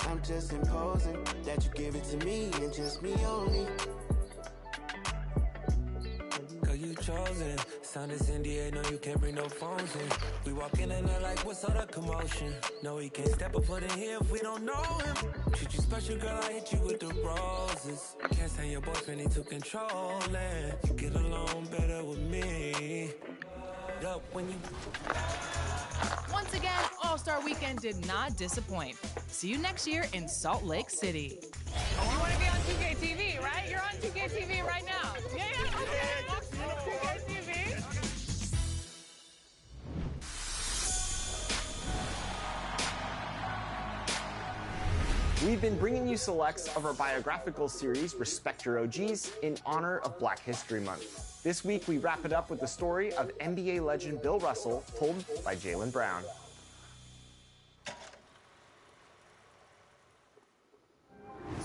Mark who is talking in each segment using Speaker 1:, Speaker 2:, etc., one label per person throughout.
Speaker 1: I'm just imposing that you give it to me and just me only. Girl, you chosen. Sound is NDA, no, you can't bring no phones in. We walk in and they're like, what's all the commotion? No, he can't step a foot in here if we don't know him. Treat you special, girl, I hit you with the roses. Can't stand your boyfriend, he too controlling. You get along better with me. Up when you...
Speaker 2: Once again, All-Star Weekend did not disappoint. See you next year in Salt Lake City.
Speaker 3: You want to be on 2K TV, right? You're on 2K TV right now. Yeah, okay. 2K TV.
Speaker 4: We've been bringing you selects of our biographical series, Respect Your OGs, in honor of Black History Month. This week, we wrap it up with the story of NBA legend Bill Russell, told by Jaylen Brown.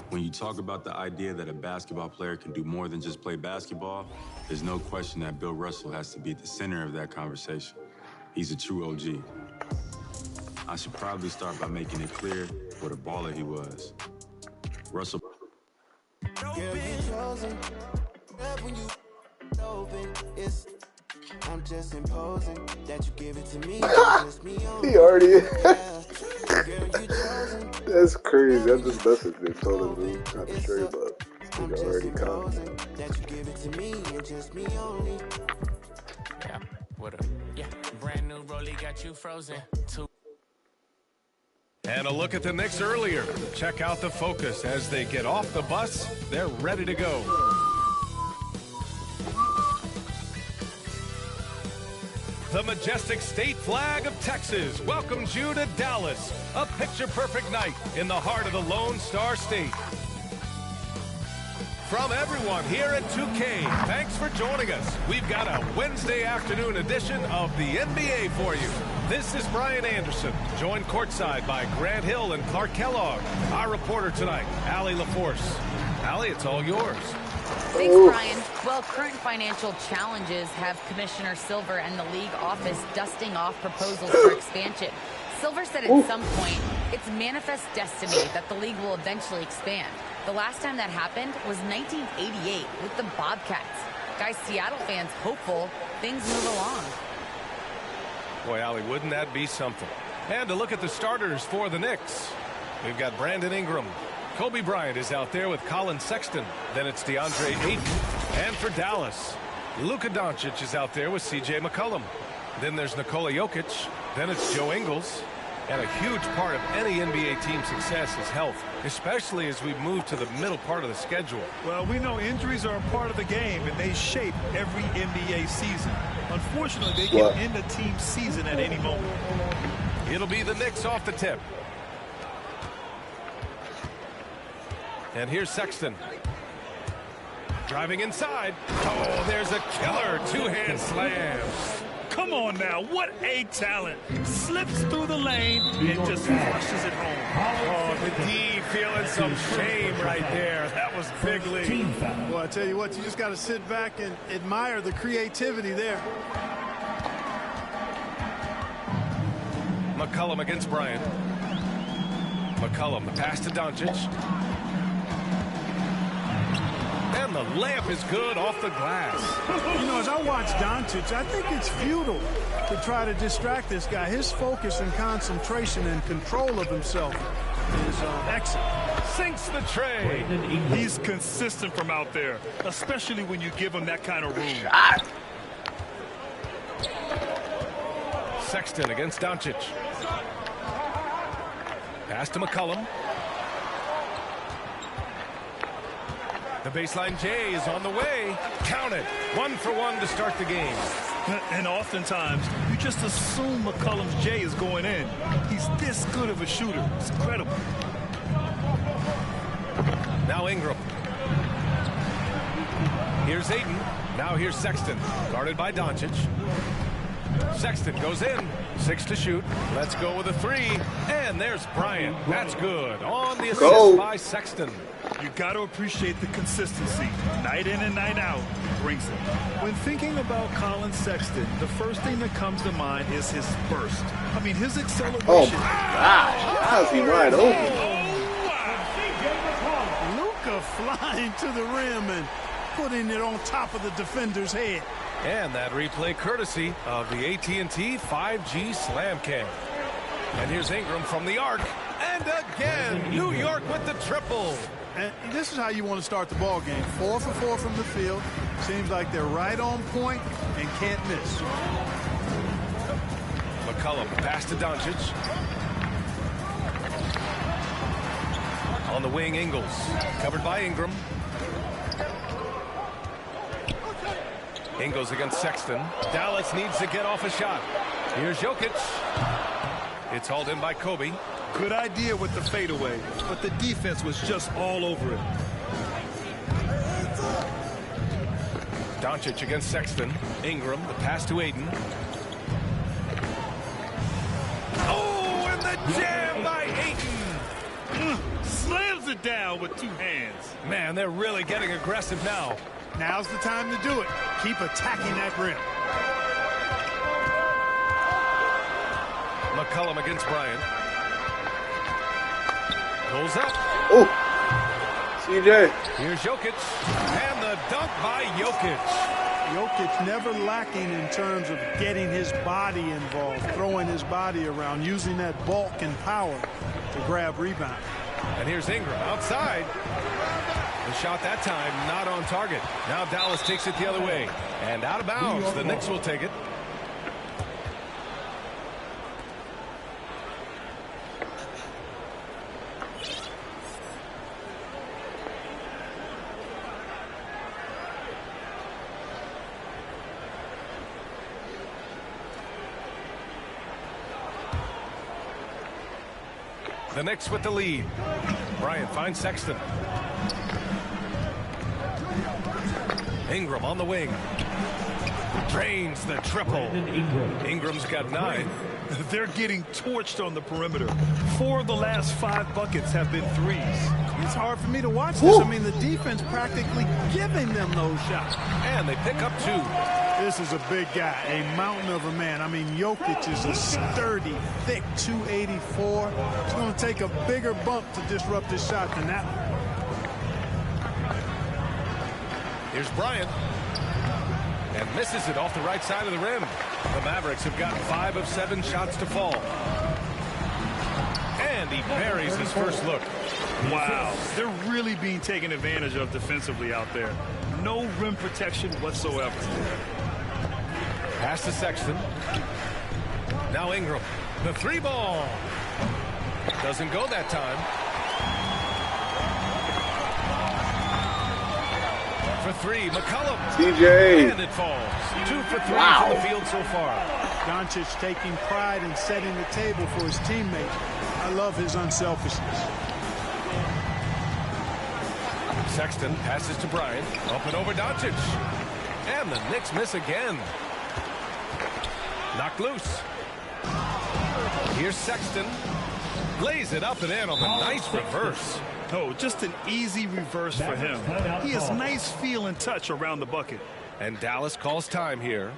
Speaker 5: When you talk about the idea that a basketball player can do more than just play basketball, there's no question that Bill Russell has to be at the center of that conversation. He's a true OG. I should probably start by making it clear what a baller he was. Russell.
Speaker 1: I'm just imposing that you give it to me. Just me only.
Speaker 6: He already. That's crazy. I just messaged him, told him not to straight up. He already come.
Speaker 1: That you give it to me and just me only.
Speaker 7: Yeah, what up? Yeah, brand new rollie got you frozen.
Speaker 8: And a look at the Knicks earlier. Check out the focus as they get off the bus. They're ready to go. The majestic state flag of Texas welcomes you to Dallas, a picture-perfect night in the heart of the Lone Star State. From everyone here at 2K, thanks for joining us. We've got a Wednesday afternoon edition of the NBA for you. This is Brian Anderson, joined courtside by Grant Hill and Clark Kellogg. Our reporter tonight, Allie LaForce. Allie, it's all yours.
Speaker 9: Thanks, Brian. Well, current financial challenges have Commissioner Silver and the league office dusting off proposals for expansion. Silver said at some point, it's manifest destiny that the league will eventually expand. The last time that happened was 1988 with the Bobcats. Guys, Seattle fans hopeful things move along.
Speaker 8: Boy, Allie, wouldn't that be something? And to look at the starters for the Knicks, we've got Brandon Ingram. Kobe Bryant is out there with Colin Sexton. Then it's DeAndre Ayton. And for Dallas, Luka Doncic is out there with C.J. McCollum. Then there's Nikola Jokic. Then it's Joe Ingles. And a huge part of any NBA team's success is health, especially as we move to the middle part of the schedule.
Speaker 10: Well, we know injuries are a part of the game, and they shape every NBA season. Unfortunately, they can end the team's season at any moment.
Speaker 8: It'll be the Knicks off the tip. And here's Sexton. Driving inside. Oh, there's a killer two-hand slam.
Speaker 10: Come on now, what a talent. Slips through the lane and just flushes it home.
Speaker 8: Oh, the D feeling some shame right there. That was big league.
Speaker 11: Well, I tell you what, you just got to sit back and admire the creativity there.
Speaker 8: McCollum against Bryant. McCollum, the pass to Doncic. And the layup is good off the glass.
Speaker 11: You know, as I watch Doncic, I think it's futile to try to distract this guy. His focus and concentration and control of himself is excellent.
Speaker 8: Sinks the tray.
Speaker 10: He's consistent from out there, especially when you give him that kind of room.
Speaker 8: Sexton against Doncic. Pass to McCollum. The baseline J is on the way. Count it. 1 for 1 to start the game.
Speaker 10: And oftentimes, you just assume McCollum's J is going in. He's this good of a shooter. It's incredible.
Speaker 8: Now Ingram. Here's Ayton. Now here's Sexton. Guarded by Doncic. Sexton goes in. 6 to shoot. Let's go with a 3. And there's Bryant. That's good. On the assist by Sexton.
Speaker 10: You got to appreciate the consistency. Night in and night out, he brings it. When thinking about Colin Sexton, the first thing that comes to mind is his burst. I mean, his acceleration.
Speaker 6: Oh, my gosh. How's he wide open?
Speaker 11: Luka flying to the rim and putting it on top of the defender's head.
Speaker 8: And that replay courtesy of the AT&T 5G Slam Cam. And here's Ingram from the arc. And again, New York with the triple.
Speaker 11: And this is how you want to start the ball game. 4 for 4 from the field. Seems like they're right on point and can't miss.
Speaker 8: McCollum pass to Doncic. On the wing, Ingles. Covered by Ingram. Ingles against Sexton. Dallas needs to get off a shot. Here's Jokic. It's hauled in by Kobe.
Speaker 10: Good idea with the fadeaway, but the defense was just all over it.
Speaker 8: Doncic against Sexton. Ingram, the pass to Ayton. Oh, and the jam by Ayton.
Speaker 10: Slams it down with 2 hands.
Speaker 8: Man, they're really getting aggressive now.
Speaker 11: Now's the time to do it. Keep attacking that rim.
Speaker 8: McCollum against Bryant. Pulls up.
Speaker 6: Oh, CJ.
Speaker 8: Here's Jokic. And the dunk by Jokic.
Speaker 11: Jokic never lacking in terms of getting his body involved, throwing his body around, using that bulk and power to grab rebound.
Speaker 8: And here's Ingram outside. The shot that time not on target. Now Dallas takes it the other way. And out of bounds. The Knicks will take it. The Knicks with the lead. Bryant finds Sexton. Ingram on the wing. Drains the triple. Ingram's got 9.
Speaker 10: They're getting torched on the perimeter. 4 of the last 5 buckets have been threes.
Speaker 11: It's hard for me to watch this. I mean, the defense practically giving them those shots.
Speaker 8: And they pick up 2.
Speaker 11: This is a big guy, a mountain of a man. I mean, Jokic is a sturdy, thick 284. It's going to take a bigger bump to disrupt his shot than that one.
Speaker 8: Here's Bryant. And misses it off the right side of the rim. The Mavericks have gotten 5 of 7 shots to fall. And he buries his first look.
Speaker 10: Wow, they're really being taken advantage of defensively out there. No rim protection whatsoever.
Speaker 8: Pass to Sexton. Now Ingram. The 3 ball. Doesn't go that time. For 3, McCollum.
Speaker 6: CJ.
Speaker 8: And it falls. 2 for 3 from the field so far.
Speaker 11: Doncic taking pride in setting the table for his teammates. I love his unselfishness.
Speaker 8: Sexton passes to Bryant. Up and over Doncic. And the Knicks miss again. Knocked loose. Here's Sexton. Lays it up and in on the nice reverse.
Speaker 10: Oh, just an easy reverse for him. He has nice feel and touch around the bucket.
Speaker 8: And Dallas calls time here.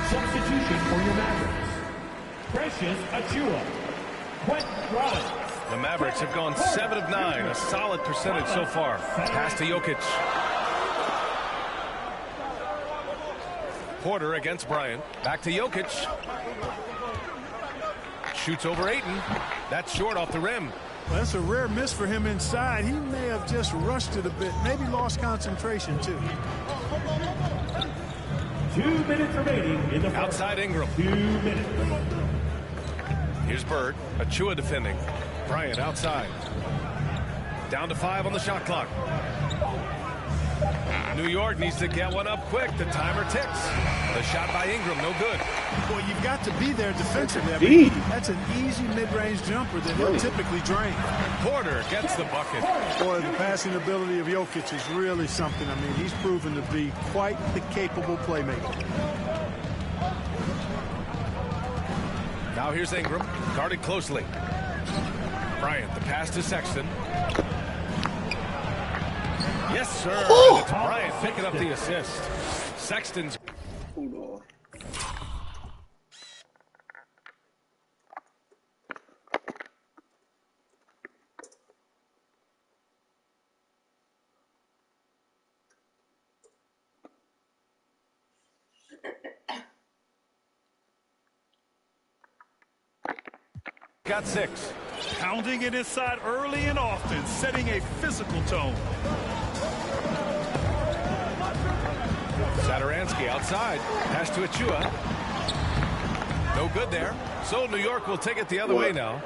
Speaker 12: Substitution for your Mavericks. Precious Achiuwa.
Speaker 8: The Mavericks have gone 7 of 9, a solid percentage so far. Pass to Jokic. Porter against Bryant. Back to Jokic. Shoots over Ayton. That's short off the rim.
Speaker 11: Well, that's a rare miss for him inside. He may have just rushed it a bit. Maybe lost concentration, too.
Speaker 12: 2 minutes remaining in the
Speaker 8: outside Ingram.
Speaker 12: 2 minutes.
Speaker 8: Here's Bird. Achiuwa defending. Bryant outside. Down to 5 on the shot clock. New York needs to get one up quick. The timer ticks. The shot by Ingram, no good.
Speaker 11: Well, you've got to be there defensively. I mean, that's an easy mid-range jumper that he'll typically drain.
Speaker 8: Porter gets the bucket.
Speaker 11: Boy, the passing ability of Jokic is really something. I mean, he's proven to be quite the capable playmaker.
Speaker 8: Now here's Ingram, guarded closely. Bryant, the pass to Sexton. Yes, sir. And it's Bryant picking up the assist. Sexton's.
Speaker 6: Hold on.
Speaker 8: Got 6.
Speaker 10: Pounding it inside early and often, setting a physical tone.
Speaker 8: Satoransky outside. Pass to Achua. No good there. So New York will take it the other way now.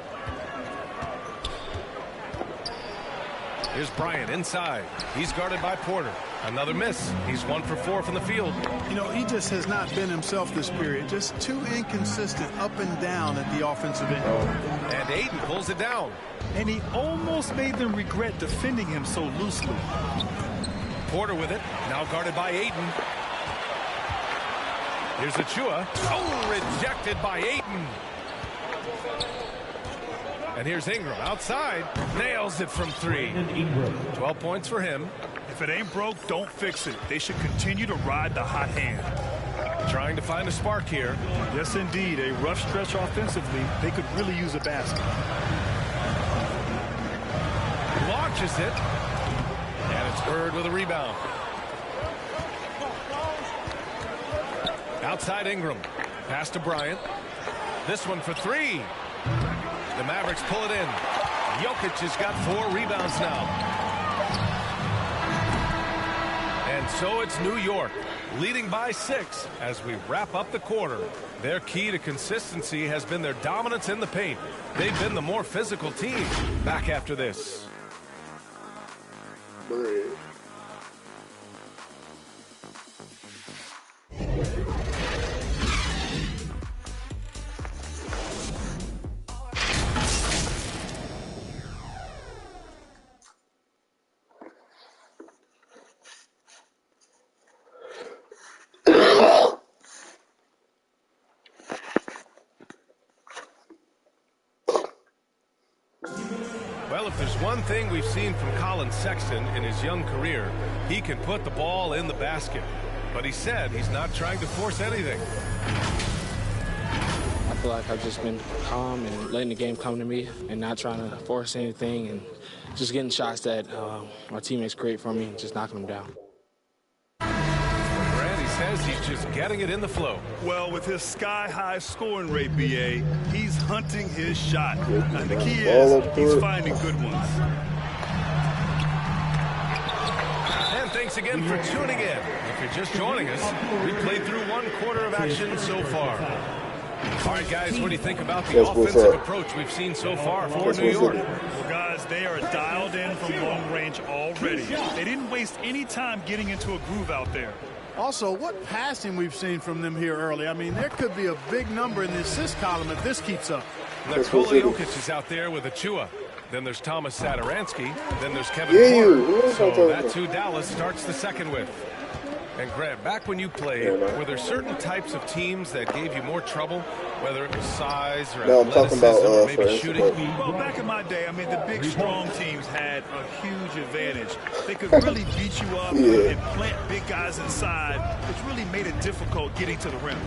Speaker 8: Here's Bryant inside. He's guarded by Porter. Another miss. He's 1 for 4 from the field.
Speaker 11: You know, he just has not been himself this period. Just too inconsistent up and down at the offensive end.
Speaker 8: And Ayton pulls it down.
Speaker 10: And he almost made them regret defending him so loosely.
Speaker 8: Porter with it. Now guarded by Ayton. Here's Achua. Oh, rejected by Ayton. And here's Ingram outside. Nails it from 3. 12 points for him.
Speaker 10: If it ain't broke, don't fix it. They should continue to ride the hot hand.
Speaker 8: Trying to find a spark here.
Speaker 10: Yes, indeed. A rough stretch offensively. They could really use a basket.
Speaker 8: Launches it. And it's Bird with a rebound. Outside Ingram. Pass to Bryant. This one for 3. The Mavericks pull it in. Jokic has got 4 rebounds now. And so it's New York, leading by 6 as we wrap up the quarter. Their key to consistency has been their dominance in the paint. They've been the more physical team. Back after this. Well, if there's one thing we've seen from Colin Sexton in his young career, he can put the ball in the basket. But he said he's not trying to force anything.
Speaker 13: I feel like I've just been calm and letting the game come to me and not trying to force anything and just getting shots that my teammates create for me and just knocking them down.
Speaker 8: Says he's just getting it in the flow.
Speaker 10: Well, with his sky-high scoring rate, BA, he's hunting his shot. And the key is he's finding good ones.
Speaker 8: And thanks again for tuning in. If you're just joining us, we played through 1 quarter of action so far. All right, guys, what do you think about the offensive approach we've seen so far for New York?
Speaker 10: Well, guys, they are dialed in from long range already. They didn't waste any time getting into a groove out there.
Speaker 11: Also, what passing we've seen from them here early. I mean, there could be a big number in the assist column if this keeps up.
Speaker 8: Nikola Jokic is out there with Achua. Then there's Thomas Satoransky. Then there's Kevin Porter. So that's who Dallas starts the second with. And Grant, back when you played, were there certain types of teams that gave you more trouble, whether it was size or athleticism or maybe shooting?
Speaker 10: Well, back in my day, I mean, the big, strong teams had a huge advantage. They could really beat you up and plant big guys inside, which really made it difficult getting to the rim.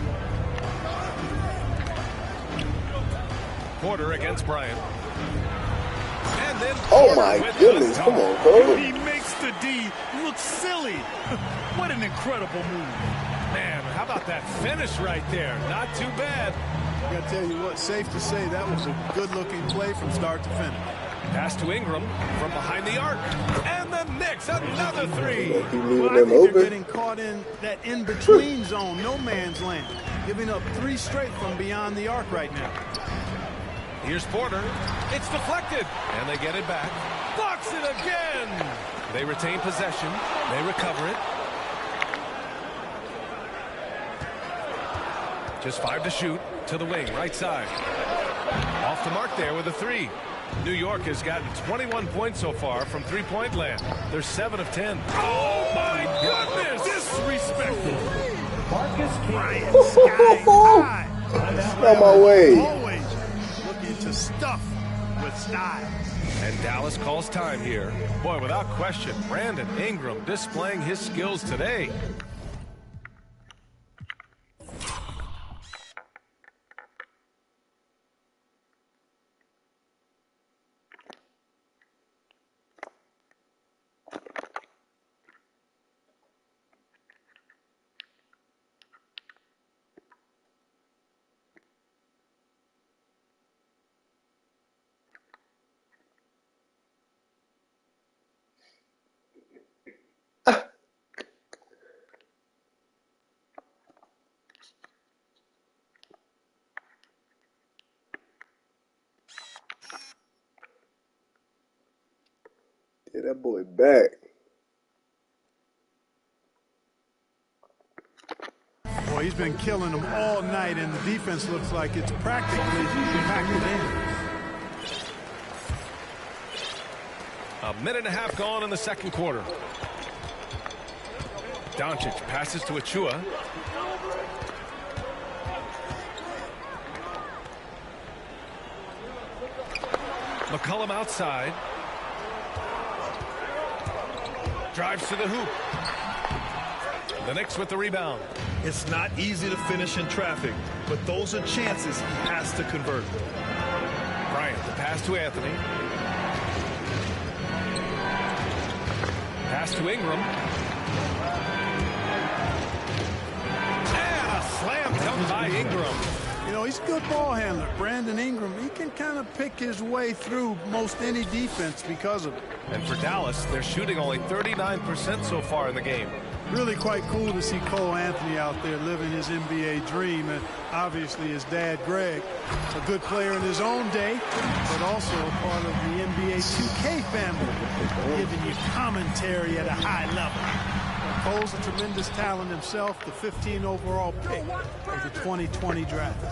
Speaker 8: Porter against Bryant. And then
Speaker 6: oh my goodness, come on, bro.
Speaker 10: He makes the D look silly. What an incredible move.
Speaker 8: Man, how about that finish right there? Not too bad.
Speaker 11: I gotta tell you what, safe to say that was a good-looking play from start to finish.
Speaker 8: Pass to Ingram from behind the arc. And the Knicks, another 3.
Speaker 11: Well, I think they're getting caught in that in-between zone, no man's land. Giving up 3 straight from beyond the arc right now.
Speaker 8: Here's Porter. It's deflected. And they get it back. Blocks it again. They retain possession. They recover it. Just 5 to shoot. To the wing, right side. Off the mark there with a 3. New York has gotten 21 points so far from three-point land. They're 7 of 10. Oh, my goodness! Disrespectful.
Speaker 10: Bryant, sky high.
Speaker 6: On my way.
Speaker 10: Always looking to stuff with style.
Speaker 8: And Dallas calls time here. Boy, without question, Brandon Ingram displaying his skills today.
Speaker 6: Get that boy back.
Speaker 11: Boy, he's been killing them all night, and the defense looks like it's practically packed it in.
Speaker 8: A minute and a half gone in the second quarter. Doncic passes to Achua. McCollum outside. Drives to the hoop. The Knicks with the rebound.
Speaker 10: It's not easy to finish in traffic, but those are chances he has to convert.
Speaker 8: Bryant, the pass to Anthony. Pass to Ingram. And a slam dunk by Ingram.
Speaker 11: You know, he's a good ball handler. Brandon Ingram, he can kind of pick his way through most any defense because of it.
Speaker 8: And for Dallas, they're shooting only 39% so far in the game.
Speaker 11: Really quite cool to see Cole Anthony out there living his NBA dream, and obviously his dad, Greg, a good player in his own day, but also a part of the NBA 2K family, giving you commentary at a high level. Cole's a tremendous talent himself, the 15 overall pick of the 2020 draft.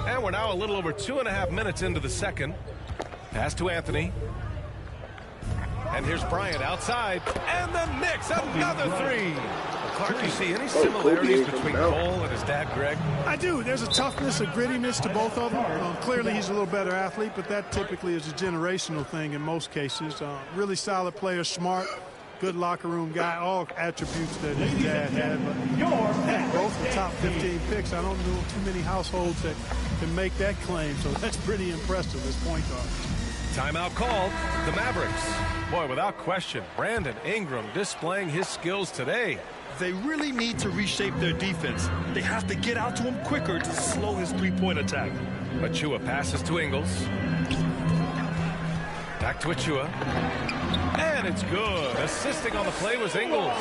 Speaker 8: And we're now a little over 2.5 minutes into the second. Pass to Anthony. And here's Bryant outside. And the Knicks, another three. Clark, do you see any similarities between Cole and his dad, Greg?
Speaker 11: I do. There's a toughness, a grittiness to both of them. Clearly, he's a little better athlete, but that typically is a generational thing in most cases. Really solid player, smart, good locker room guy, all attributes that his dad had. But both the top 15 picks. I don't know too many households that can make that claim, so that's pretty impressive as point guard.
Speaker 8: Timeout called. The Mavericks. Boy, without question, Brandon Ingram displaying his skills today.
Speaker 10: They really need to reshape their defense. They have to get out to him quicker to slow his three-point attack.
Speaker 8: Achua passes to Ingles. Back to Achua. And it's good. Assisting on the play was Ingles.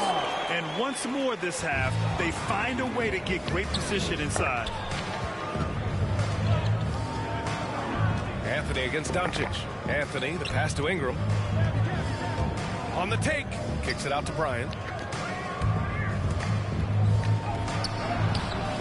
Speaker 10: And once more this half, they find a way to get great position inside.
Speaker 8: Anthony against Doncic. Anthony, the pass to Ingram. On the take. Kicks it out to Bryant.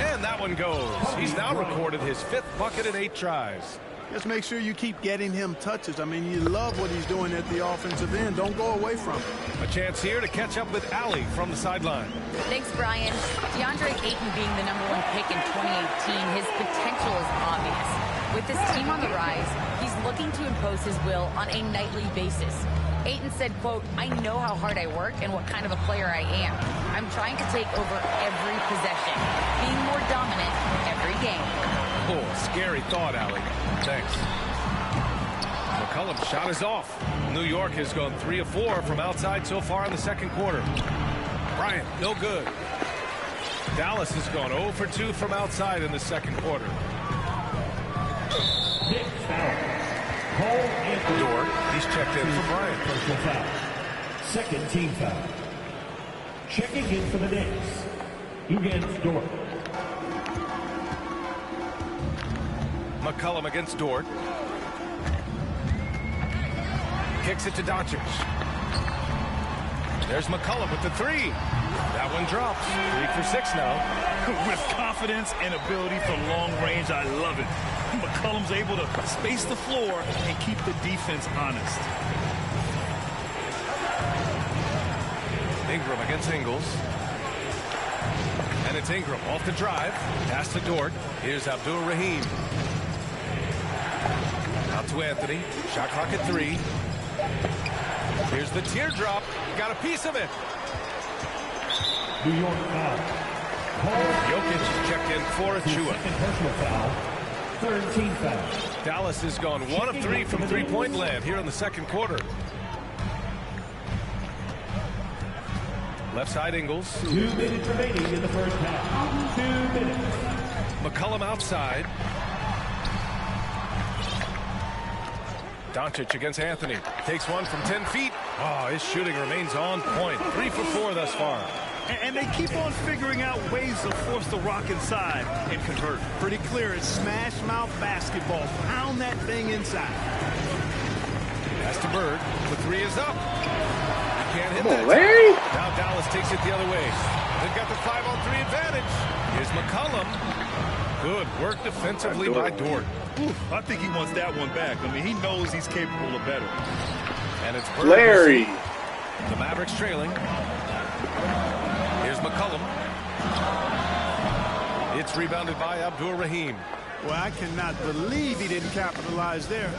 Speaker 8: And that one goes. He's now recorded his 5th bucket in 8 tries.
Speaker 11: Just make sure you keep getting him touches. I mean, you love what he's doing at the offensive end. Don't go away from him.
Speaker 8: A chance here to catch up with Allie from the sideline.
Speaker 9: Thanks, Brian. DeAndre Ayton being the #1 pick in 2018, his potential is obvious. With this team on the rise, he's looking to impose his will on a nightly basis. Ayton said, quote, "I know how hard I work and what kind of a player I am. I'm trying to take over every possession, being more dominant every game."
Speaker 8: Oh, scary thought, Allie. Thanks. McCollum's shot is off. New York has gone 3 of 4 from outside so far in the second quarter. Bryant, no good. Dallas has gone 0 for 2 from outside in the second quarter.
Speaker 12: Knicks foul. Cole Anthony.
Speaker 8: Dort, he's checked in for Bryant.
Speaker 12: Personal foul. Second team foul. Checking in for the Knicks. Against Dort.
Speaker 8: McCollum against Dort. Kicks it to Doncic. There's McCollum with the 3. That one drops. 3 for 6 now.
Speaker 10: With confidence and ability for long range, I love it. McCollum's able to space the floor and keep the defense honest.
Speaker 8: Ingram against Ingles. And it's Ingram off the drive. Pass to Dort. Here's Abdul Rahim. Out to Anthony. Shot clock at 3. Here's the teardrop. Got a piece of it.
Speaker 12: New York foul.
Speaker 8: Jokic checked in for Achua.
Speaker 12: Second personal foul. Third team foul.
Speaker 8: Dallas has gone 1 of 3 from three-point land here in the second quarter. Left side Ingles.
Speaker 12: 2 minutes remaining in the first half. 2 minutes.
Speaker 8: McCollum outside. Doncic against Anthony. Takes one from 10 feet. Oh, his shooting remains on point. 3 for 4 thus far.
Speaker 10: And they keep on figuring out ways to force the Rock inside and convert.
Speaker 11: Pretty clear. It's smash mouth basketball. Pound that thing inside.
Speaker 8: Pass to Bird. The 3 is up. He can't hit
Speaker 6: Come
Speaker 8: that.
Speaker 6: on, Larry.
Speaker 8: Now Dallas takes it the other way. They've got the 5-on-3 advantage. Here's McCollum. Good work defensively by Dort.
Speaker 10: Ooh, I think he wants that one back. I mean, he knows he's capable of better.
Speaker 8: And it's Bird.
Speaker 6: Larry.
Speaker 8: The Mavericks trailing. Here's McCollum. It's rebounded by Abdur-Rahim.
Speaker 11: Well, I cannot believe he didn't capitalize there.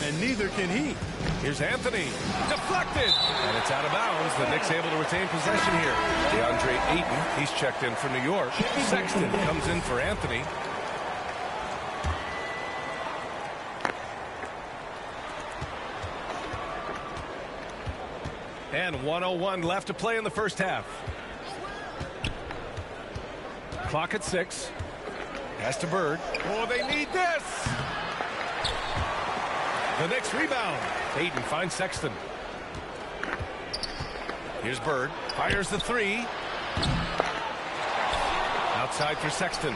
Speaker 11: And neither can he.
Speaker 8: Here's Anthony. Deflected. And it's out of bounds. The Knicks able to retain possession here. DeAndre Ayton, he's checked in for New York. Sexton comes in for Anthony. And 1:01 left to play in the first half. Clock at 6. Pass to Bird. Oh, they need this. The Knicks rebound. Ayton finds Sexton. Here's Bird. Fires the 3. Outside for Sexton.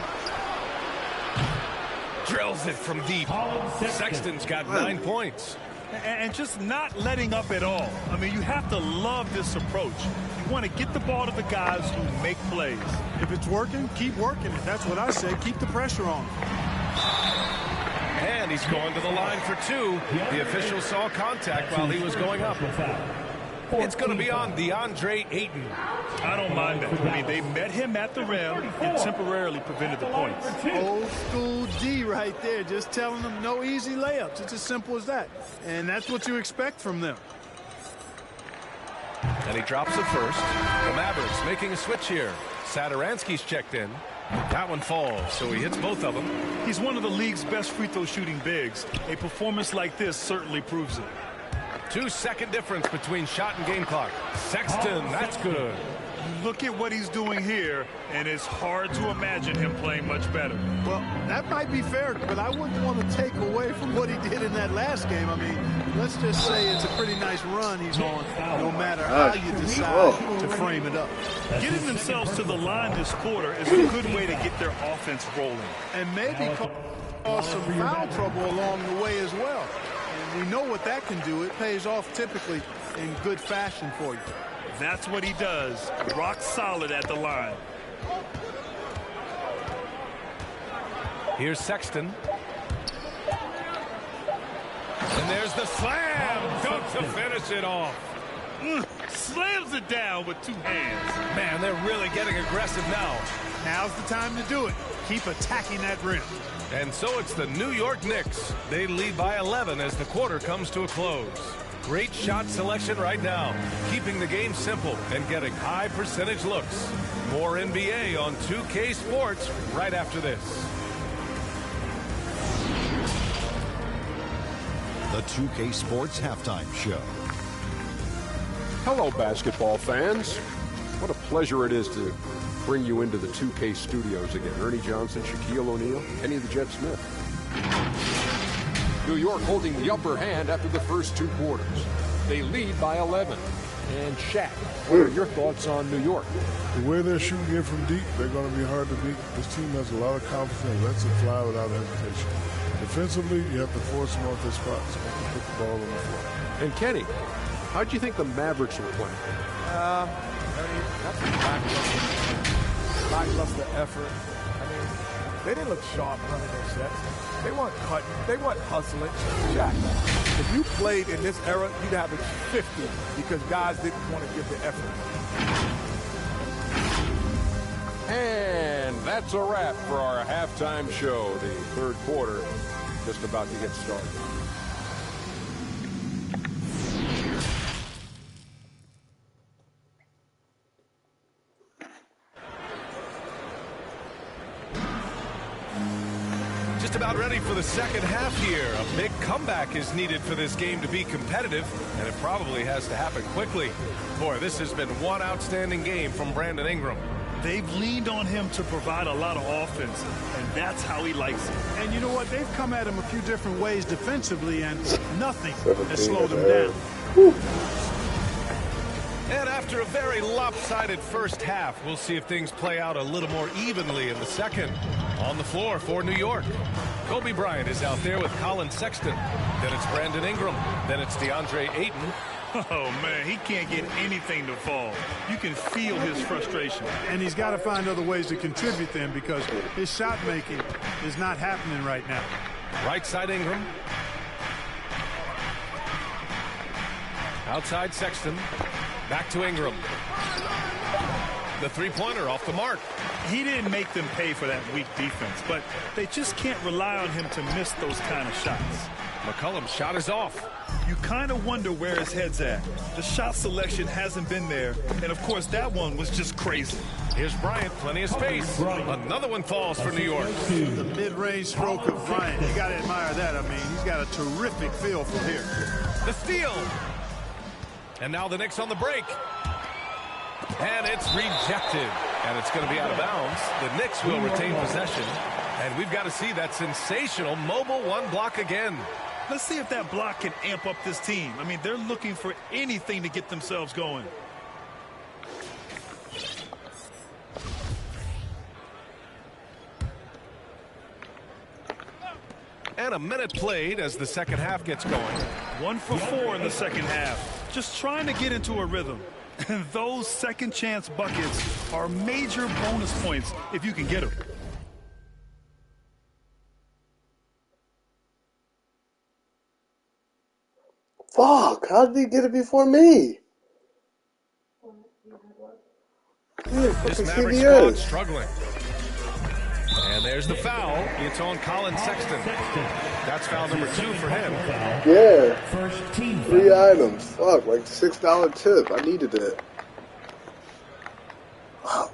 Speaker 8: Drills it from deep. Sexton's got 9 points.
Speaker 10: And just not letting up at all. I mean, you have to love this approach. You want to get the ball to the guys who make plays.
Speaker 11: If it's working, keep working it. That's what I say. Keep the pressure on.
Speaker 8: And he's going to the line for 2. The official saw contact while he was going up. It's going to be on DeAndre Ayton.
Speaker 10: I don't mind that. I mean, they met him at the rim and temporarily prevented the points.
Speaker 11: Old school D right there. Just telling them no easy layups. It's as simple as that. And that's what you expect from them.
Speaker 8: And he drops it first. The Mavericks making a switch here. Satoransky's checked in. That one falls, so he hits both of them.
Speaker 10: He's one of the league's best free throw shooting bigs. A performance like this certainly proves it.
Speaker 8: 2-second difference between shot and game clock. Sexton, that's good.
Speaker 10: Look at what he's doing here, and it's hard to imagine him playing much better.
Speaker 11: Well, that might be fair, but I wouldn't want to take away from what he did in that last game. I mean, let's just say it's a pretty nice run he's on, no matter how you decide to frame it up.
Speaker 10: Getting themselves to the line this quarter is a good way to get their offense rolling.
Speaker 11: And maybe cause some foul trouble along the way as well. And we know what that can do. It pays off typically in good fashion for you.
Speaker 10: That's what he does. Rock solid at the line.
Speaker 8: Here's Sexton. And there's the slam. Dunk to finish it off.
Speaker 10: Slams it down with 2 hands.
Speaker 8: Man, they're really getting aggressive now.
Speaker 11: Now's the time to do it. Keep attacking that rim.
Speaker 8: And so it's the New York Knicks. They lead by 11 as the quarter comes to a close. Great shot selection right now, keeping the game simple and getting high percentage looks. More NBA on 2K Sports right after this.
Speaker 14: The 2K Sports Halftime Show.
Speaker 15: Hello, basketball fans. What a pleasure it is to bring you into the 2K studios again. Ernie Johnson, Shaquille O'Neal, Kenny the Jet Smith. New York holding the upper hand after the first 2 quarters. They lead by 11. And Shaq, what are your thoughts on New York?
Speaker 16: The way they're shooting it from deep, they're going to be hard to beat. This team has a lot of confidence and lets it fly without hesitation. Defensively, you have to force them off their spots. You have to put the ball on the floor.
Speaker 15: And Kenny, how do you think the Mavericks will play?
Speaker 17: That's lackluster effort. I mean, they didn't look sharp running their sets. They weren't cutting. They weren't hustling. Jack, if you played in this era, you'd average 50 because guys didn't want to give the effort.
Speaker 15: And that's a wrap for our halftime show. The third quarter just about to get started.
Speaker 8: just about ready for the second half here. A big comeback is needed for this game to be competitive, and it probably has to happen quickly. Boy, this has been one outstanding game from Brandon Ingram.
Speaker 10: They've leaned on him to provide a lot of offense, and that's how he likes it.
Speaker 11: And you know what? They've come at him a few different ways defensively, and nothing has slowed him down.
Speaker 8: Woo. And after a very lopsided first half, we'll see if things play out a little more evenly in the second. On the floor for New York, Kobe Bryant is out there with Colin Sexton. Then it's Brandon Ingram. Then it's DeAndre Ayton.
Speaker 10: Oh, man, he can't get anything to fall. You can feel his frustration.
Speaker 11: And he's got to find other ways to contribute then, because his shot making is not happening right now.
Speaker 8: Right side Ingram. Outside Sexton. Back to Ingram. The three-pointer off the mark.
Speaker 10: He didn't make them pay for that weak defense, but they just can't rely on him to miss those kind of shots.
Speaker 8: McCollum's shot is off.
Speaker 10: You kind of wonder where his head's at. The shot selection hasn't been there, and of course that one was just crazy.
Speaker 8: Here's Bryant, plenty of space. Another one falls for New York.
Speaker 11: The mid-range stroke of Bryant, you got to admire that. I mean, he's got a terrific feel from here.
Speaker 8: The steal. And now the Knicks on the break. And it's rejected. And it's going to be out of bounds. The Knicks will retain possession. And we've got to see that sensational mobile one block again.
Speaker 10: Let's see if that block can amp up this team. I mean, they're looking for anything to get themselves going.
Speaker 8: And a minute played as the second half gets going.
Speaker 10: 1 for 4 in the second half. Just trying to get into a rhythm. And those second chance buckets are major bonus points if you can get them.
Speaker 6: Fuck, how did he get it before me?
Speaker 8: This Maverick squad struggling. And there's the foul. It's on Colin Sexton. That's foul number 2 for him.
Speaker 6: Yeah. 3 items. Fuck, like $6 tip. I needed that. Wow.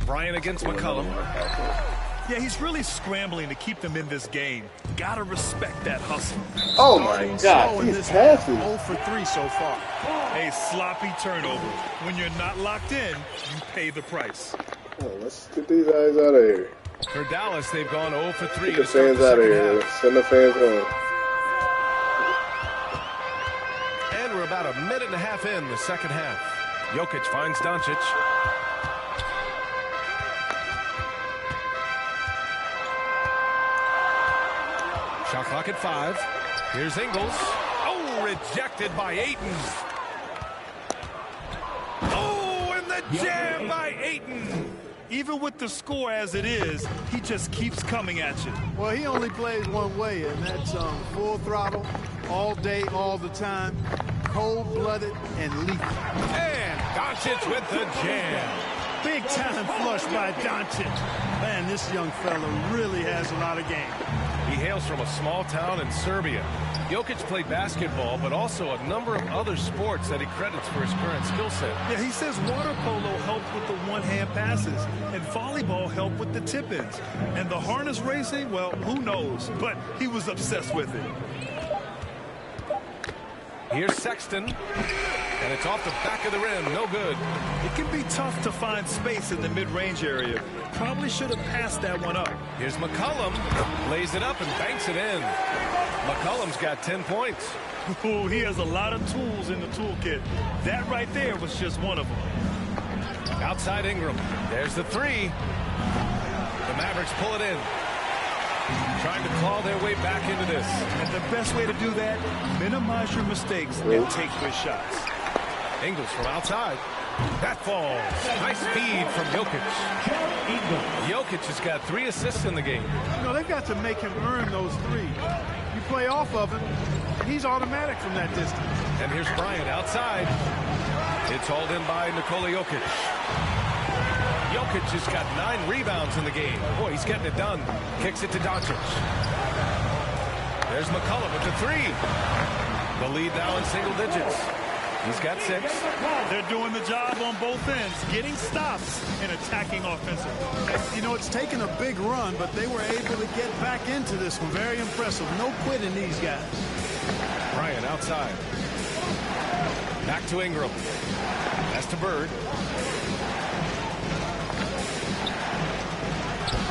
Speaker 8: Bryant against McCollum.
Speaker 10: Yeah, he's really scrambling to keep them in this game. Gotta respect that hustle.
Speaker 6: Oh my God, he's passing.
Speaker 11: 0 for 3 so far.
Speaker 10: A sloppy turnover. When you're not locked in, you pay the price.
Speaker 6: Oh, let's get these guys out of here.
Speaker 8: For Dallas, they've gone 0 for 3.
Speaker 6: Get the fans out of here. Send the fans home.
Speaker 8: And we're about a minute and a half in the second half. Jokic finds Doncic. Shot clock at 5. Here's Ingles. Oh, rejected by Ayton. Oh, and the jam by Ayton.
Speaker 10: Even with the score as it is, he just keeps coming at you.
Speaker 11: Well, he only plays one way, and that's full throttle, all day, all the time, cold-blooded and lethal.
Speaker 8: And Doncic with the jam.
Speaker 11: Big time flush by Doncic. Man, this young fella really has a lot of game.
Speaker 8: He hails from a small town in Serbia. Jokic played basketball, but also a number of other sports that he credits for his current skill set.
Speaker 10: Yeah, he says water polo helped with the one-hand passes, and volleyball helped with the tip-ins. And the harness racing, well, who knows? But he was obsessed with it.
Speaker 8: Here's Sexton, and it's off the back of the rim. No good.
Speaker 10: It can be tough to find space in the mid-range area. Probably should have passed that one up.
Speaker 8: Here's McCollum. Lays it up and banks it in. McCollum's got 10 points.
Speaker 10: Ooh, he has a lot of tools in the toolkit. That right there was just one of them.
Speaker 8: Outside Ingram. There's the 3. The Mavericks pull it in. Trying to claw their way back into this.
Speaker 10: And the best way to do that, minimize your mistakes and take good shots.
Speaker 8: Ingles from outside. That falls. Nice feed from Jokic. Jokic has got 3 assists in the game.
Speaker 11: You know, they've got to make him earn those 3. You play off of him, he's automatic from that distance.
Speaker 8: And here's Bryant outside. It's hauled in by Nikola Jokic. Jokic has got 9 rebounds in the game. Boy, he's getting it done. Kicks it to Doncic. There's McCollum with the 3. The lead now in single digits. He's got 6.
Speaker 10: They're doing the job on both ends, getting stops and attacking offensively.
Speaker 11: You know, it's taken a big run, but they were able to get back into this one. Very impressive. No quitting these guys.
Speaker 8: Bryant outside. Back to Ingram. That's to Bird.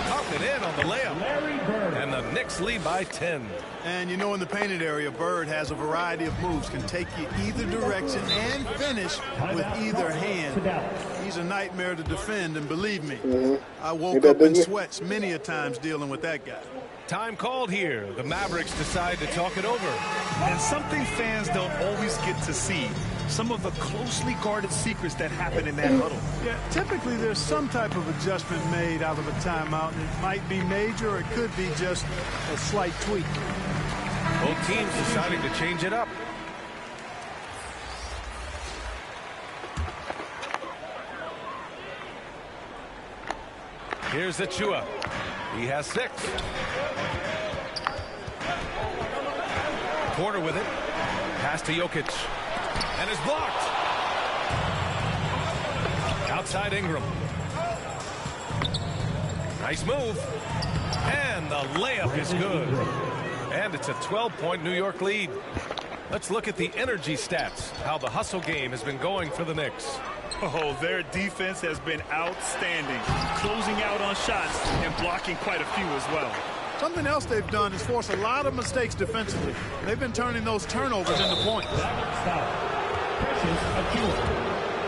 Speaker 8: Up and in on the layup. And the Knicks lead by 10.
Speaker 11: And you know, in the painted area, Bird has a variety of moves. Can take you either direction and finish with either hand. He's a nightmare to defend, and believe me, I woke up in sweats many a times dealing with that guy.
Speaker 8: Time called here. The Mavericks decide to talk it over.
Speaker 10: And something fans don't always get to see. Some of the closely guarded secrets that happen in that huddle.
Speaker 11: Yeah, typically there's some type of adjustment made out of a timeout. It might be major or it could be just a slight tweak.
Speaker 8: Both teams deciding to change it up. Here's Achua. He has 6. Porter with it. Pass to Jokic. And is blocked. Outside Ingram. Nice move. And the layup is good. And it's a 12-point New York lead. Let's look at the energy stats, how the hustle game has been going for the Knicks.
Speaker 10: Oh, their defense has been outstanding, closing out on shots and blocking quite a few as well.
Speaker 11: Something else they've done is force a lot of mistakes defensively. They've been turning those turnovers into points.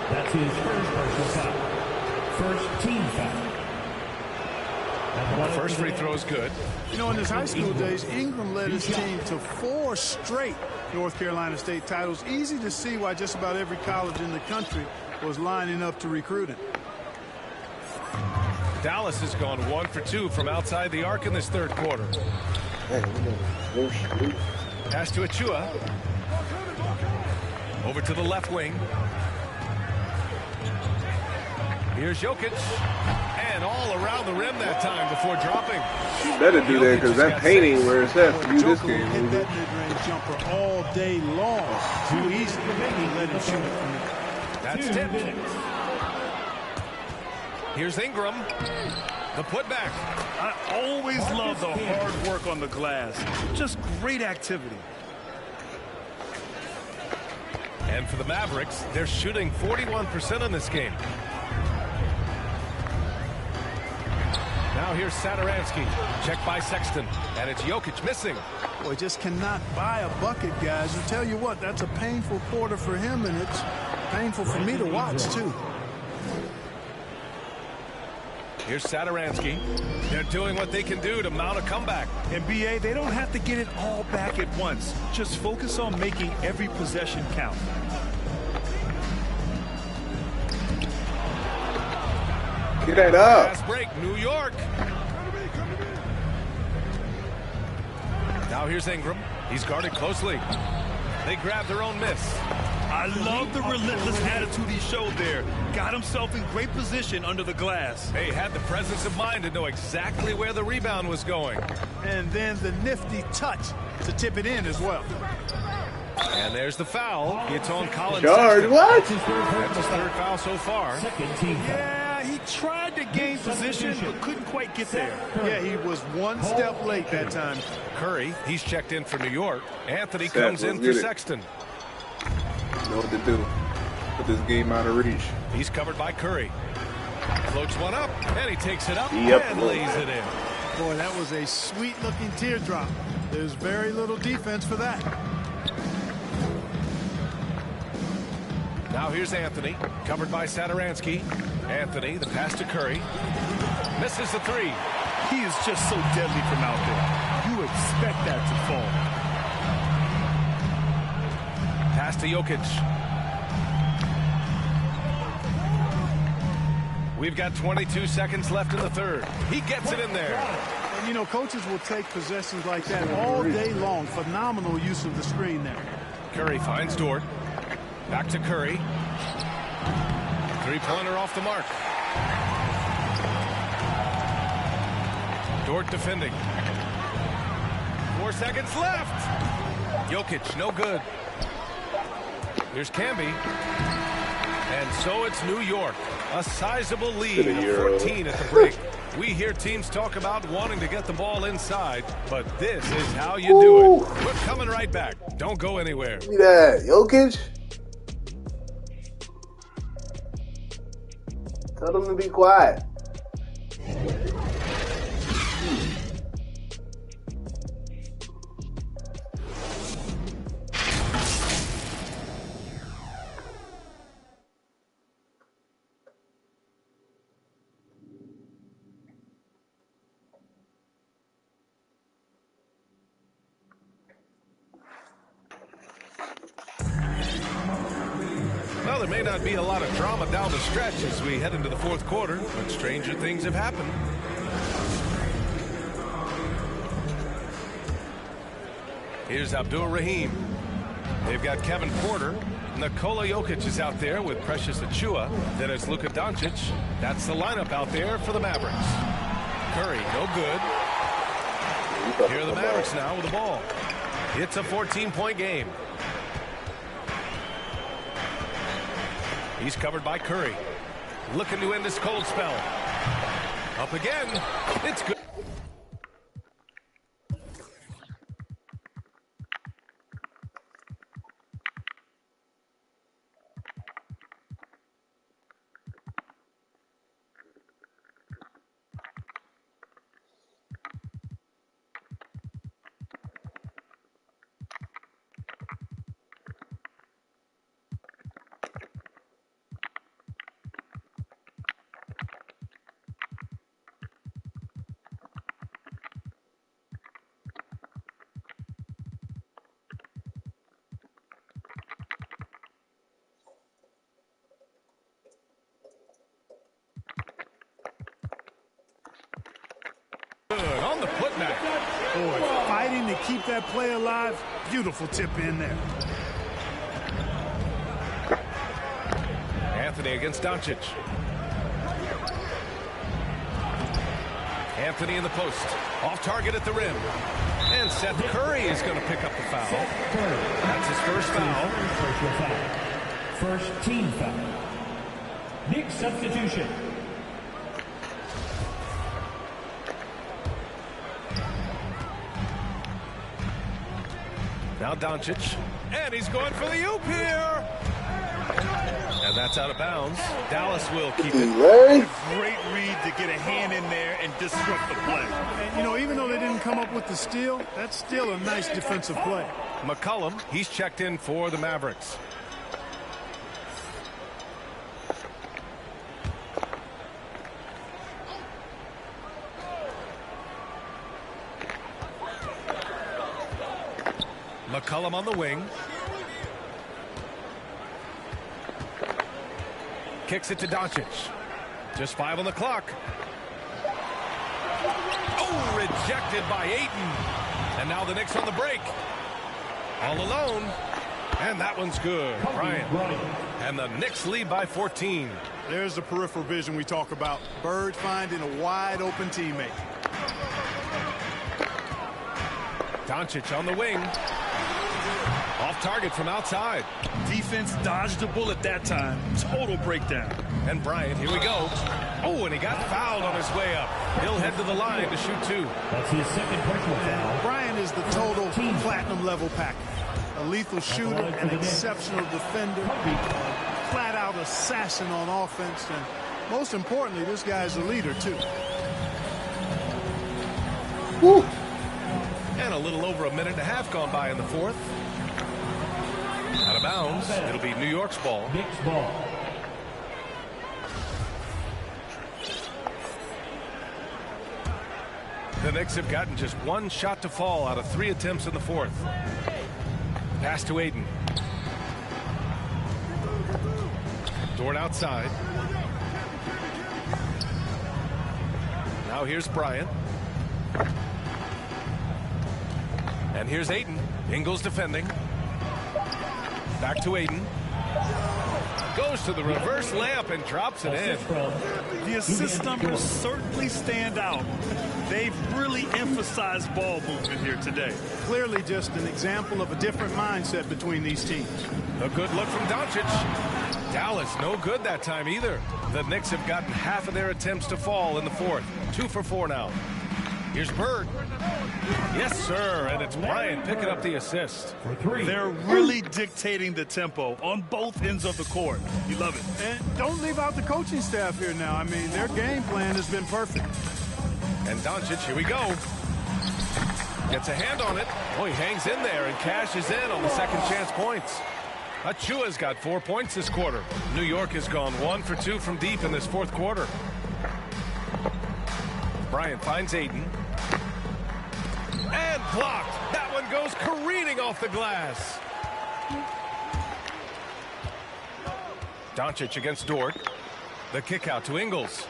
Speaker 12: That's his first personal foul. First team foul.
Speaker 8: The first free throw is good.
Speaker 11: You know, in his high school days, Ingram led his team to 4 straight North Carolina State titles. Easy to see why just about every college in the country was lining up to recruit him.
Speaker 8: Dallas has gone 1 for 2 from outside the arc in this third quarter. Pass to Achua. Over to the left wing. Here's Jokic. And all around the rim that time before dropping.
Speaker 6: You better do that because that painting where it's at for you this game.
Speaker 11: Hit that mid-range jumper all day long. Too easy to let him shoot it from there.
Speaker 8: That's tipped. Here's Ingram. The putback.
Speaker 10: I always love the hard work on the glass. Just great activity.
Speaker 8: And for the Mavericks, they're shooting 41% in this game. Now here's Satoransky. Check by Sexton. And it's Jokic missing.
Speaker 11: Boy, just cannot buy a bucket, guys. And tell you what, that's a painful quarter for him, and it's painful for me to watch, too.
Speaker 8: Here's Satoransky. They're doing what they can do to mount a comeback.
Speaker 10: And BA, they don't have to get it all back at once. Just focus on making every possession count.
Speaker 6: Get that up.
Speaker 8: Fast break, New York. Now here's Ingram. He's guarded closely. They grab their own miss.
Speaker 10: I love the relentless attitude he showed there. Got himself in great position under the glass.
Speaker 8: They had the presence of mind to know exactly where the rebound was going.
Speaker 11: And then the nifty touch to tip it in as well.
Speaker 8: And there's the foul. It's on Colin
Speaker 6: George,
Speaker 8: Sexton.
Speaker 6: what?
Speaker 8: That's his third foul so far.
Speaker 10: Yeah, he tried to gain position, but couldn't quite get there.
Speaker 11: Yeah, he was one step late that time.
Speaker 8: Curry, he's checked in for New York. Anthony comes in for Sexton.
Speaker 6: Know what to do. Put this game out of reach.
Speaker 8: He's covered by Curry. Floats one up, and he takes it up
Speaker 6: Yep.
Speaker 8: and lays it in.
Speaker 11: Boy, that was a sweet-looking teardrop. There's very little defense for that.
Speaker 8: Now here's Anthony, covered by Satoransky. Anthony, the pass to Curry. Misses the three.
Speaker 10: He is just so deadly from out there. You expect that to fall.
Speaker 8: Pass to Jokic. We've got 22 seconds left in the third. He gets it in there.
Speaker 11: And, you know, coaches will take possessions like that all day long. Phenomenal use of the screen there.
Speaker 8: Curry finds Dort. Back to Curry. Three-pointer off the mark. Dort defending. 4 seconds left. Jokic, no good. Here's Camby. And so it's New York. A sizable lead of 14 at the break. We hear teams talk about wanting to get the ball inside, but this is how you do it. We're coming right back. Don't go anywhere.
Speaker 6: Look at that. Jokic. Tell them to be quiet.
Speaker 8: Well, there may not be a lot of drama down the stretch as we head into the fourth quarter, but stranger things have happened. Here's Abdul-Rahim. They've got Kevin Porter. Nikola Jokic is out there with Precious Achiuwa. Then it's Luka Doncic. That's the lineup out there for the Mavericks. Curry, no good. Here are the Mavericks now with the ball. It's a 14-point game. He's covered by Curry. Looking to end this cold spell. Up again. It's good. On the putback.
Speaker 11: Boy, fighting to keep that play alive. Beautiful tip in there.
Speaker 8: Anthony against Doncic. Anthony in the post. Off target at the rim. And Seth Curry is going to pick up the foul. That's his first foul.
Speaker 12: First team foul. Knicks substitution.
Speaker 8: Now Doncic, and he's going for the oop here. And that's out of bounds. Dallas will keep it.
Speaker 10: A great read to get a hand in there and disrupt the play.
Speaker 11: And, you know, even though they didn't come up with the steal, that's still a nice defensive play.
Speaker 8: McCollum, he's checked in for the Mavericks. McCollum on the wing. Kicks it to Doncic. Just 5 on the clock. Oh, rejected by Ayton. And now the Knicks on the break. All alone. And that one's good. Bryant. And the Knicks lead by 14.
Speaker 11: There's the peripheral vision we talk about. Bird finding a wide open teammate.
Speaker 8: Doncic on the wing. Off target from outside.
Speaker 10: Defense dodged the bullet that time. Total breakdown.
Speaker 8: And Bryant, here we go. Oh, and he got fouled on his way up. He'll head to the line to shoot 2.
Speaker 12: That's his second personal foul.
Speaker 11: Bryant is the total platinum level package. A lethal shooter, an exceptional defender, flat out assassin on offense, and most importantly, this guy's a leader too.
Speaker 8: Woo. And a little over a minute and a half gone by in the fourth. Out of bounds. It'll be New York's ball.
Speaker 12: Knicks ball.
Speaker 8: The Knicks have gotten just 1 shot to fall out of 3 attempts in the fourth. Pass to Ayton. Dort outside. Now here's Bryant. And here's Ayton. Ingles defending. Back to Ayton. Goes to the reverse layup and drops it in.
Speaker 10: The assist numbers certainly stand out. They've really emphasized ball movement here today.
Speaker 11: Clearly just an example of a different mindset between these teams.
Speaker 8: A good look from Doncic. Dallas no good that time either. The Knicks have gotten half of their attempts to fall in the fourth. 2 for 4 now. Here's Bird. Yes, sir, and it's Bryant picking up the assist.
Speaker 10: They're really dictating the tempo on both ends of the court. You love it.
Speaker 11: And don't leave out the coaching staff here now. I mean, their game plan has been perfect.
Speaker 8: And Doncic, here we go. Gets a hand on it. Oh, he hangs in there and cashes in on the second chance points. Achua's got 4 points this quarter. New York has gone 1 for 2 from deep in this fourth quarter. Bryant finds Ayton. And blocked. That one goes careening off the glass. Doncic against Dort. The kick out to Ingles.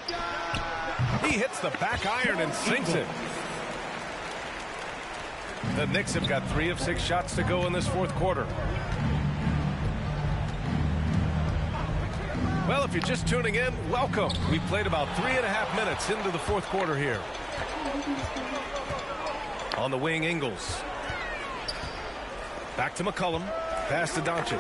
Speaker 8: He hits the back iron and sinks it. The Knicks have got 3 of 6 shots to go in this fourth quarter. Well, if you're just tuning in, welcome. We played about 3.5 minutes into the fourth quarter here. On the wing, Ingles. Back to McCollum. Pass to Doncic.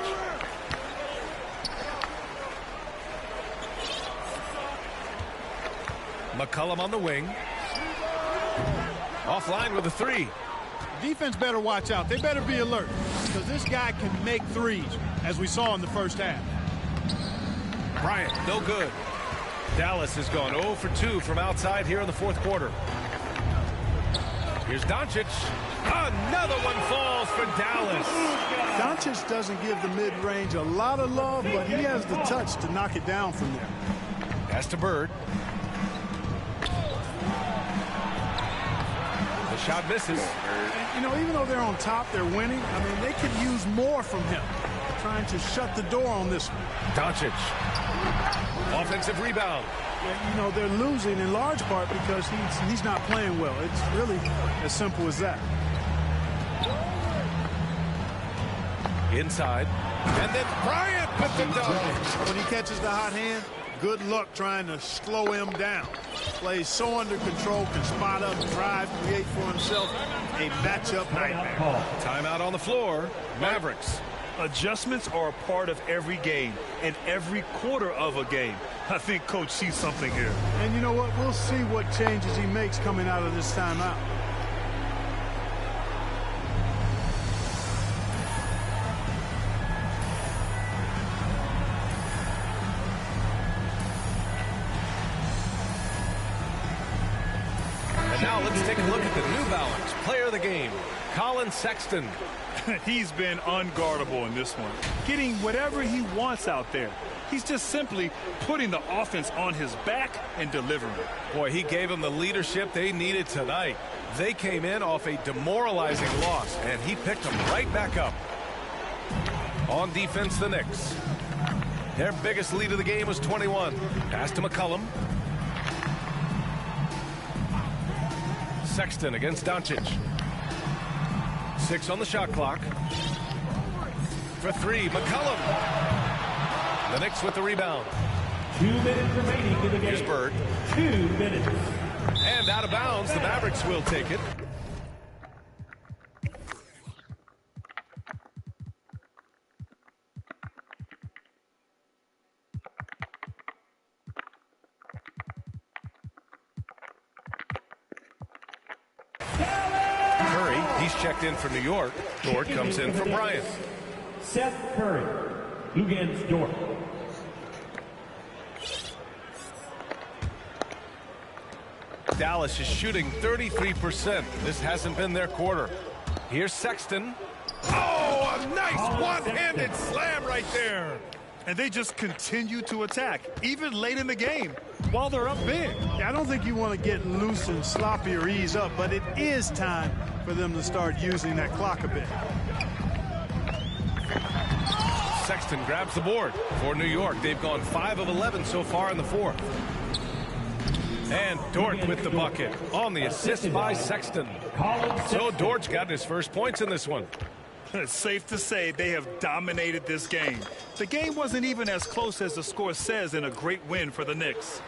Speaker 8: McCollum on the wing. Offline with a 3.
Speaker 11: Defense better watch out. They better be alert because this guy can make threes, as we saw in the first half.
Speaker 8: Bryant, no good. Dallas has gone 0 for 2 from outside here in the fourth quarter. Here's Doncic. Another one falls for Dallas.
Speaker 11: Doncic doesn't give the mid-range a lot of love, but he has the touch to knock it down from there.
Speaker 8: Pass to Bird. The shot misses.
Speaker 11: And, you know, even though they're on top, they're winning. I mean, they could use more from him. Trying to shut the door on this one.
Speaker 8: Doncic. Offensive rebound.
Speaker 11: You know, they're losing in large part because he's not playing well. It's really as simple as that.
Speaker 8: Inside. And then Bryant with the dunk.
Speaker 11: When he catches the hot hand, good luck trying to slow him down. Plays so under control, can spot up, drive, create for himself a matchup nightmare.
Speaker 8: Timeout on the floor. Mavericks.
Speaker 10: Adjustments are a part of every game and every quarter of a game. I think Coach sees something here.
Speaker 11: And you know what? We'll see what changes he makes coming out of this timeout.
Speaker 8: And now let's take a look at the New Balance player of the game, Colin Sexton.
Speaker 10: He's been unguardable in this one, getting whatever he wants out there. He's just simply putting the offense on his back and delivering it.
Speaker 8: Boy, he gave them the leadership they needed tonight. They came in off a demoralizing loss, and he picked them right back up. On defense, the Knicks. Their biggest lead of the game was 21. Pass to McCollum. Sexton against Doncic. 6 on the shot clock. For 3, McCollum. The Knicks with the rebound.
Speaker 12: 2 minutes remaining in the game.
Speaker 8: Here's Bird.
Speaker 12: 2 minutes.
Speaker 8: And out of bounds, the Mavericks will take it. He's checked in for New York. Dort comes in for Bryant.
Speaker 12: Seth Curry against Dort.
Speaker 8: Dallas is shooting 33%. This hasn't been their quarter. Here's Sexton. Oh, a nice one-handed slam right there.
Speaker 10: And they just continue to attack, even late in the game, while they're up big.
Speaker 11: Yeah, I don't think you want to get loose and sloppy or ease up, but it is time for them to start using that clock a bit.
Speaker 8: Sexton grabs the board for New York. They've gone 5 of 11 so far in the fourth. And Dort with the bucket on the assist by Sexton. So Dort's got his first points in this one.
Speaker 10: It's safe to say they have dominated this game. The game wasn't even as close as the score says in a great win for the Knicks.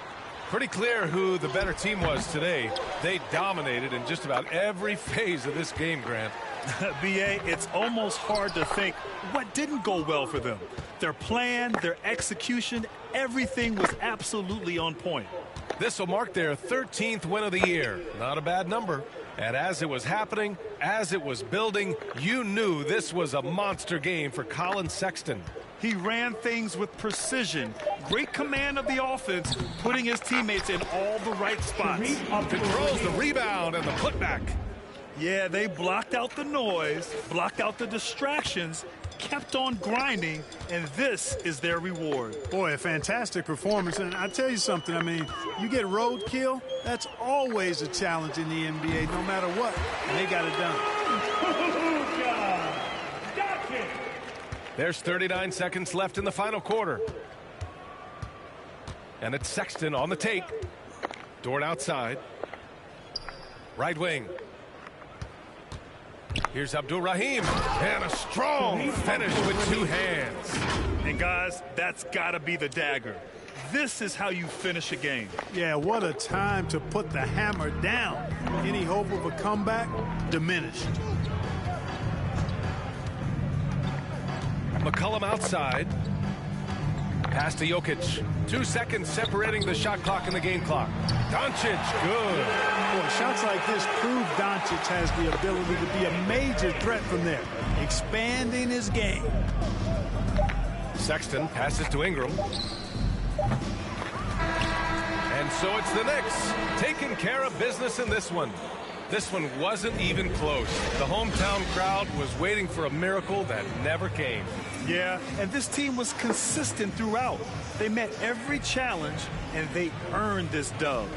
Speaker 8: Pretty clear who the better team was today. They dominated in just about every phase of this game, Grant.
Speaker 10: B.A., it's almost hard to think what didn't go well for them. Their plan, their execution, everything was absolutely on point.
Speaker 8: This will mark their 13th win of the year. Not a bad number. And as it was happening, as it was building, you knew this was a monster game for Colin Sexton.
Speaker 10: He ran things with precision, great command of the offense, putting his teammates in all the right spots.
Speaker 8: Controls the rebound and the putback.
Speaker 10: Yeah, they blocked out the noise, blocked out the distractions, kept on grinding, and this is their reward.
Speaker 11: Boy, a fantastic performance. And I tell you something, I mean, you get roadkill, that's always a challenge in the NBA, no matter what. And they got it done.
Speaker 8: There's 39 seconds left in the final quarter. And it's Sexton on the take. Dort outside. Right wing. Here's Abdul-Rahim. And a strong finish with two hands.
Speaker 10: And guys, that's got to be the dagger. This is how you finish a game.
Speaker 11: Yeah, what a time to put the hammer down. Any hope of a comeback? Diminished.
Speaker 8: McCollum outside. Pass to Jokic. 2 seconds separating the shot clock and the game clock. Doncic, good.
Speaker 11: Boy, shots like this prove Doncic has the ability to be a major threat from there, expanding his game.
Speaker 8: Sexton passes to Ingram. And so it's the Knicks taking care of business in this one. This one wasn't even close. The hometown crowd was waiting for a miracle that never came.
Speaker 10: Yeah, and this team was consistent throughout. They met every challenge, and they earned this dub.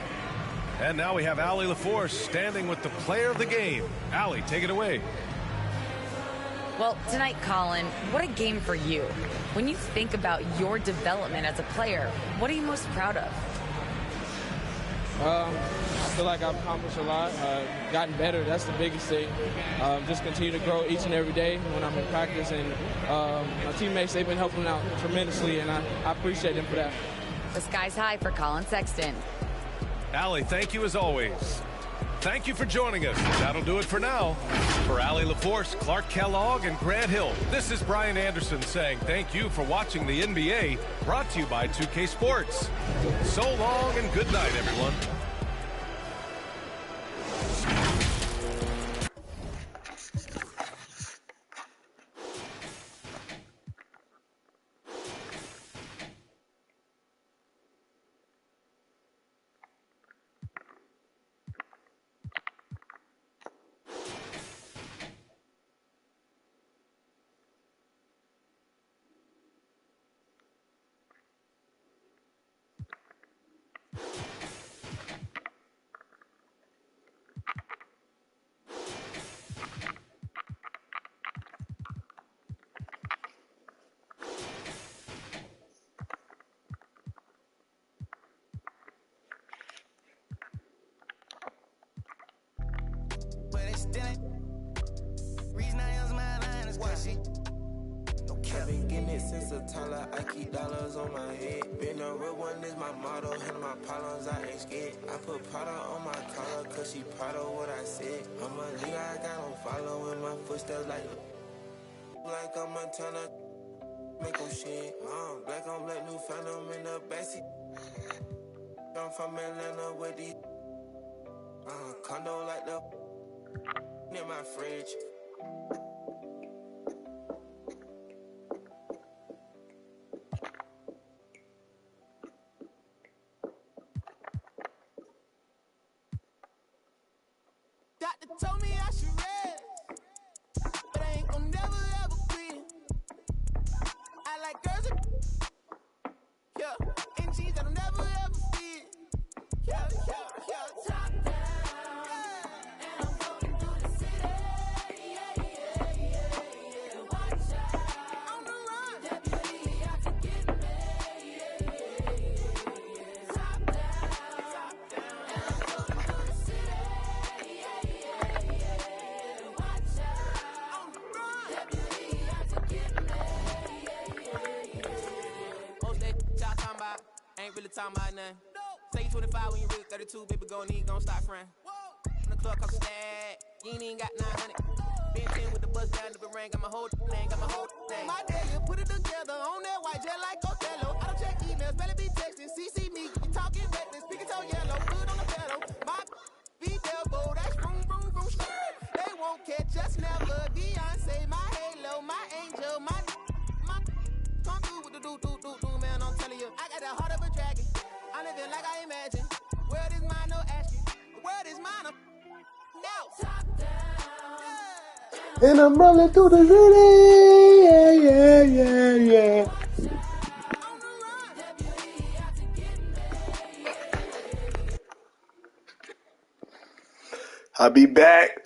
Speaker 8: And now we have Allie LaForce standing with the player of the game. Allie, take it away.
Speaker 9: Well, tonight, Colin, what a game for you. When you think about your development as a player, what are you most proud of?
Speaker 13: I feel like I've accomplished a lot, gotten better. That's the biggest thing. Just continue to grow each and every day when I'm in practice. And my teammates, they've been helping out tremendously, and I appreciate them for that.
Speaker 9: The sky's high for Colin Sexton.
Speaker 8: Allie, thank you as always. Thank you for joining us. That'll do it for now. For Allie LaForce, Clark Kellogg, and Grant Hill, this is Brian Anderson saying thank you for watching the NBA, brought to you by 2K Sports. So long and good night, everyone.
Speaker 1: I've been getting it since a toddler. I keep dollars on my head. Being a real one is my motto. Handle my problems, I ain't scared. I put Prada on my collar, cause she proud of what I said. I'm a leader, I got on following my footsteps like I'm a ton of make them shit. Black on black, new phantom in the backseat. I'm from Atlanta with these condo like the in my fridge.
Speaker 18: Doctor told me I should rest, but I ain't gon' never ever quit. I like girls that, yeah, and jeans that'll never ever fit. Yeah, yeah, yeah. Top down, and I'm going through the city. Yeah, yeah, yeah, yeah. Watch out, on the run. Deputy, I can get me. Yeah, yeah, yeah. Top down, and I'm going through the city. Yeah, yeah, yeah. ain't really talking about nothing. Say you 25 when you really 32, baby, gon' start friend. In the club, cause stat, you ain't even got 900. Been 10 with the bus down, the ring, got my whole thing. My daddy put it together on that white jet like Othello. I don't check emails, better be texting, CC me, you talking reckless, speaking so yellow, foot on the pedal. My be devil, that's vroom, vroom, vroom, skirt. They won't catch us never. Beyonce, my halo, my angel, my come through with the do, man, I'm telling you. I got the heart of a dragon. I live it like I imagine. World is mine, no asking. The world is mine, I'm now. Top down.
Speaker 6: And I'm running through the city. Yeah. I'll be back.